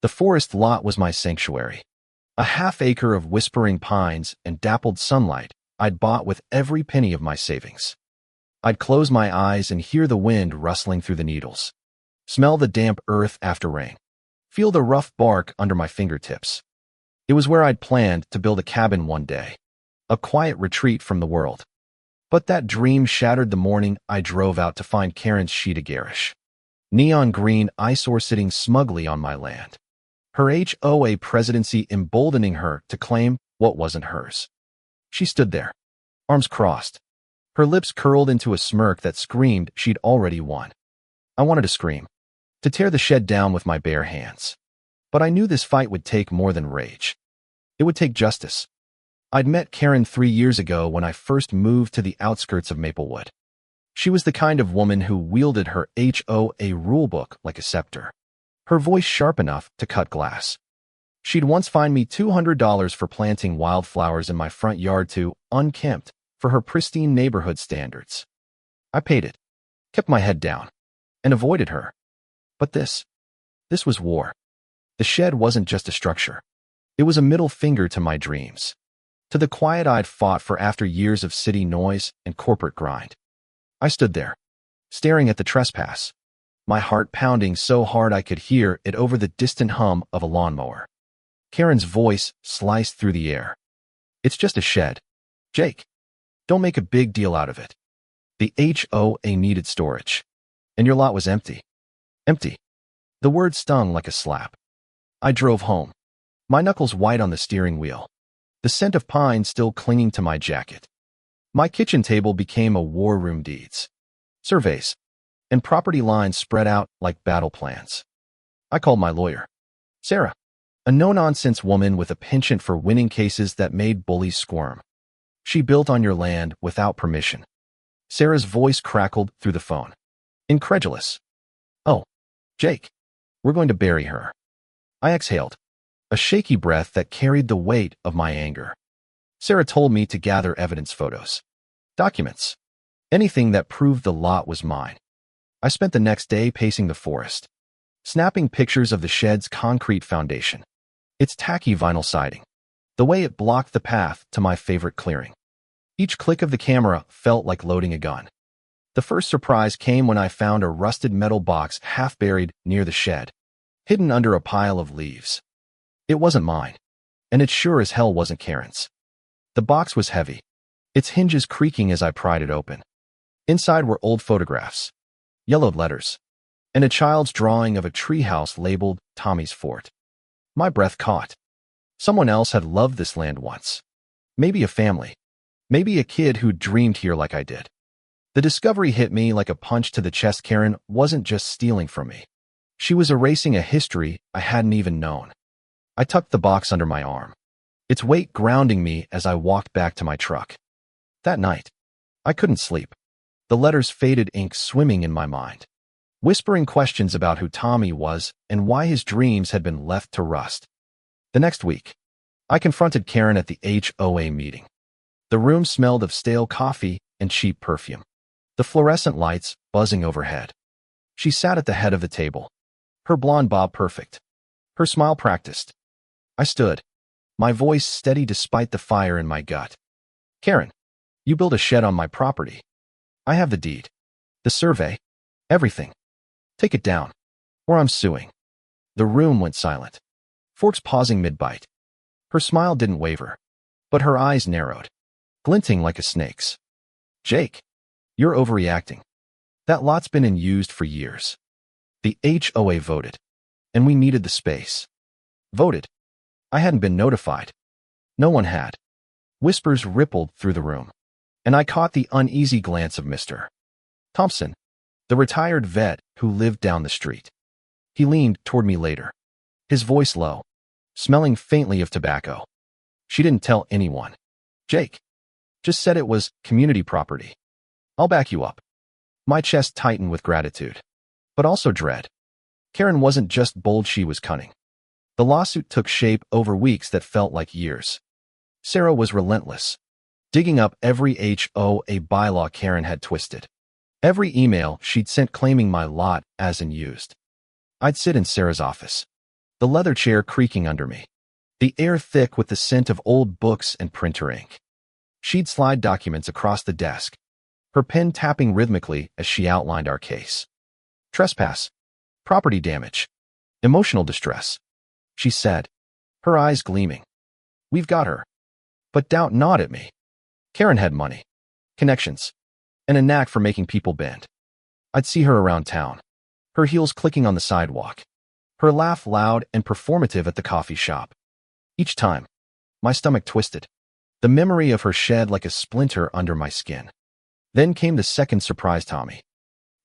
The forest lot was my sanctuary. A half-acre of whispering pines and dappled sunlight I'd bought with every penny of my savings. I'd close my eyes and hear the wind rustling through the needles, smell the damp earth after rain, feel the rough bark under my fingertips. It was where I'd planned to build a cabin one day, a quiet retreat from the world. But that dream shattered the morning I drove out to find Karen's sheet of garish. Neon green eyesore sitting smugly on my land. Her HOA presidency emboldening her to claim what wasn't hers. She stood there, arms crossed, her lips curled into a smirk that screamed she'd already won. I wanted to scream, to tear the shed down with my bare hands. But I knew this fight would take more than rage. It would take justice. I'd met Karen 3 years ago when I first moved to the outskirts of Maplewood. She was the kind of woman who wielded her HOA rulebook like a scepter, her voice sharp enough to cut glass. She'd once fined me $200 for planting wildflowers in my front yard too unkempt for her pristine neighborhood standards. I paid it, kept my head down, and avoided her. But this was war. The shed wasn't just a structure. It was a middle finger to my dreams, to the quiet I'd fought for after years of city noise and corporate grind. I stood there, staring at the trespass, my heart pounding so hard I could hear it over the distant hum of a lawnmower. Karen's voice sliced through the air. "It's just a shed, Jake. Don't make a big deal out of it. The HOA needed storage, and your lot was empty." Empty. The word stung like a slap. I drove home, my knuckles white on the steering wheel, the scent of pine still clinging to my jacket. My kitchen table became a war room: deeds, surveys, and property lines spread out like battle plans. I called my lawyer, Sarah, a no-nonsense woman with a penchant for winning cases that made bullies squirm. "She built on your land without permission." Sarah's voice crackled through the phone, incredulous. "Oh, Jake, we're going to bury her." I exhaled, a shaky breath that carried the weight of my anger. Sarah told me to gather evidence: photos, documents, anything that proved the lot was mine. I spent the next day pacing the forest, snapping pictures of the shed's concrete foundation, its tacky vinyl siding, the way it blocked the path to my favorite clearing. Each click of the camera felt like loading a gun. The first surprise came when I found a rusted metal box half buried near the shed, hidden under a pile of leaves. It wasn't mine, and it sure as hell wasn't Karen's. The box was heavy, its hinges creaking as I pried it open. Inside were old photographs, yellowed letters, and a child's drawing of a treehouse labeled Tommy's Fort. My breath caught. Someone else had loved this land once. Maybe a family. Maybe a kid who dreamed here like I did. The discovery hit me like a punch to the chest. Karen wasn't just stealing from me. She was erasing a history I hadn't even known. I tucked the box under my arm, its weight grounding me as I walked back to my truck. That night, I couldn't sleep. The letters, faded ink swimming in my mind, whispering questions about who Tommy was and why his dreams had been left to rust. The next week, I confronted Karen at the HOA meeting. The room smelled of stale coffee and cheap perfume, the fluorescent lights buzzing overhead. She sat at the head of the table, her blonde bob perfect, her smile practiced. I stood, my voice steady despite the fire in my gut. "Karen, you built a shed on my property. I have the deed, the survey, everything. Take it down, or I'm suing." The room went silent, forks pausing mid-bite. Her smile didn't waver, but her eyes narrowed, glinting like a snake's. "Jake, you're overreacting. That lot's been used for years. The HOA voted, and we needed the space." Voted? I hadn't been notified. No one had. Whispers rippled through the room, and I caught the uneasy glance of Mr. Thompson, the retired vet who lived down the street. He leaned toward me later, his voice low, smelling faintly of tobacco. "She didn't tell anyone, Jake. Just said it was community property. I'll back you up." My chest tightened with gratitude, but also dread. Karen wasn't just bold, she was cunning. The lawsuit took shape over weeks that felt like years. Sarah was relentless, digging up every HOA bylaw Karen had twisted, every email she'd sent claiming my lot as unused. I'd sit in Sarah's office, the leather chair creaking under me, the air thick with the scent of old books and printer ink. She'd slide documents across the desk, her pen tapping rhythmically as she outlined our case. Trespass, property damage, emotional distress, she said, her eyes gleaming. We've got her. But doubt not at me. Karen had money, connections, and a knack for making people bend. I'd see her around town, her heels clicking on the sidewalk, her laugh loud and performative at the coffee shop. Each time, my stomach twisted, the memory of her shed like a splinter under my skin. Then came the second surprise, Tommy.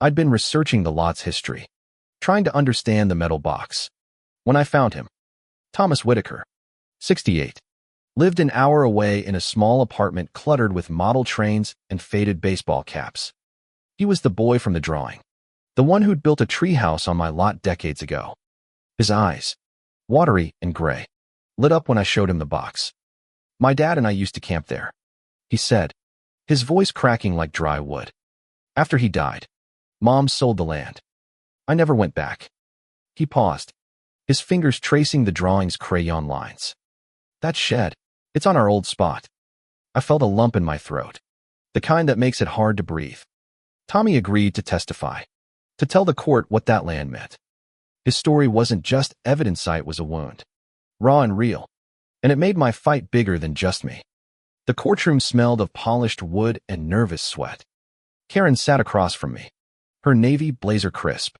I'd been researching the lot's history, trying to understand the metal box. When I found him, Thomas Whitaker, 68, lived an hour away in a small apartment cluttered with model trains and faded baseball caps. He was the boy from the drawing, the one who'd built a treehouse on my lot decades ago. His eyes, watery and gray, lit up when I showed him the box. My dad and I used to camp there, he said, his voice cracking like dry wood. After he died, Mom sold the land. I never went back. He paused, his fingers tracing the drawing's crayon lines. That shed, it's on our old spot. I felt a lump in my throat, the kind that makes it hard to breathe. Tommy agreed to testify, to tell the court what that land meant. His story wasn't just evidence, it was a wound, raw and real, and it made my fight bigger than just me. The courtroom smelled of polished wood and nervous sweat. Karen sat across from me, her navy blazer crisp,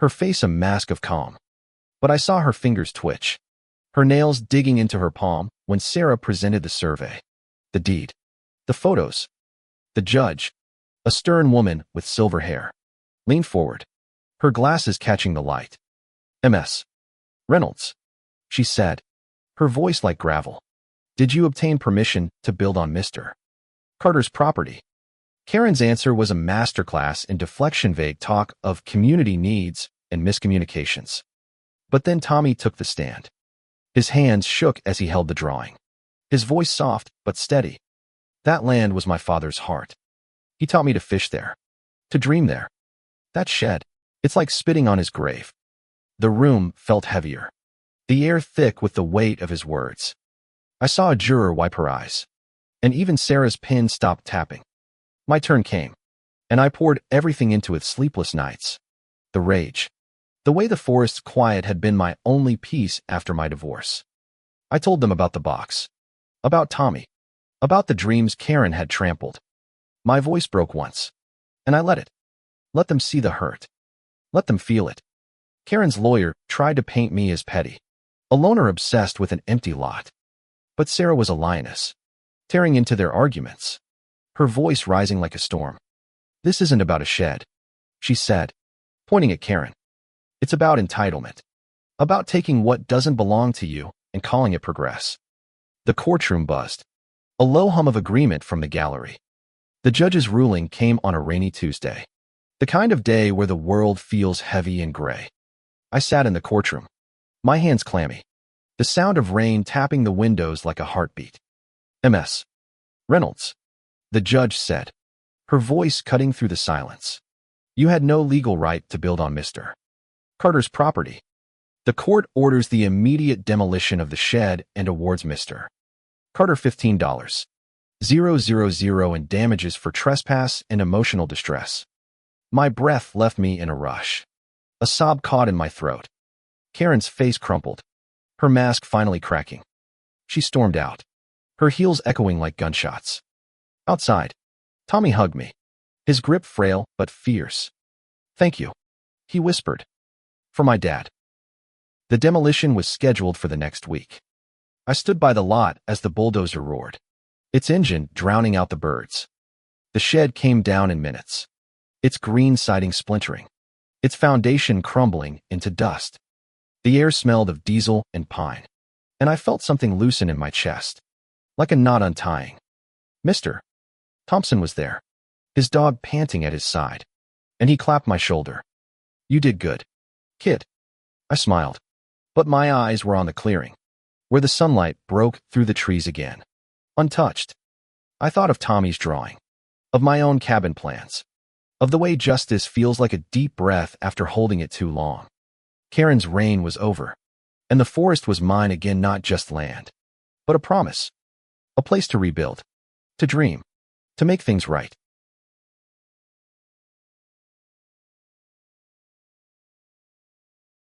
her face a mask of calm. But I saw her fingers twitch, her nails digging into her palm when Sarah presented the survey, the deed, the photos. The judge, a stern woman with silver hair, leaned forward, her glasses catching the light. Ms. Reynolds, she said, her voice like gravel. Did you obtain permission to build on Mr. Carter's property? Karen's answer was a masterclass in deflection, vague talk of community needs and miscommunications. But then Tommy took the stand. His hands shook as he held the drawing, his voice soft but steady. That land was my father's heart. He taught me to fish there, to dream there. That shed, it's like spitting on his grave. The room felt heavier, the air thick with the weight of his words. I saw a juror wipe her eyes, and even Sarah's pen stopped tapping. My turn came, and I poured everything into it: sleepless nights, the rage, the way the forest's quiet had been my only peace after my divorce. I told them about the box, about Tommy, about the dreams Karen had trampled. My voice broke once, and I let them see the hurt, let them feel it. Karen's lawyer tried to paint me as petty, a loner obsessed with an empty lot. But Sarah was a lioness, tearing into their arguments, her voice rising like a storm. This isn't about a shed, she said, pointing at Karen. It's about entitlement, about taking what doesn't belong to you and calling it progress. The courtroom buzzed, a low hum of agreement from the gallery. The judge's ruling came on a rainy Tuesday, the kind of day where the world feels heavy and gray. I sat in the courtroom, my hands clammy, the sound of rain tapping the windows like a heartbeat. Ms. Reynolds, the judge said, her voice cutting through the silence. You had no legal right to build on Mr. Carter's property. The court orders the immediate demolition of the shed and awards Mr. Carter $15,000 in damages for trespass and emotional distress. My breath left me in a rush. A sob caught in my throat. Karen's face crumpled, her mask finally cracking. She stormed out, her heels echoing like gunshots. Outside, Tommy hugged me, his grip frail but fierce. Thank you, he whispered. For my dad. The demolition was scheduled for the next week. I stood by the lot as the bulldozer roared, its engine drowning out the birds. The shed came down in minutes, its green siding splintering, its foundation crumbling into dust. The air smelled of diesel and pine, and I felt something loosen in my chest, like a knot untying. Mr. Thompson was there, his dog panting at his side, and he clapped my shoulder. You did good, kid. I smiled, but my eyes were on the clearing, where the sunlight broke through the trees again, untouched. I thought of Tommy's drawing, of my own cabin plans, of the way justice feels like a deep breath after holding it too long. Karen's reign was over, And the forest was mine again, not just land, but a promise, a place to rebuild, to dream, to make things right.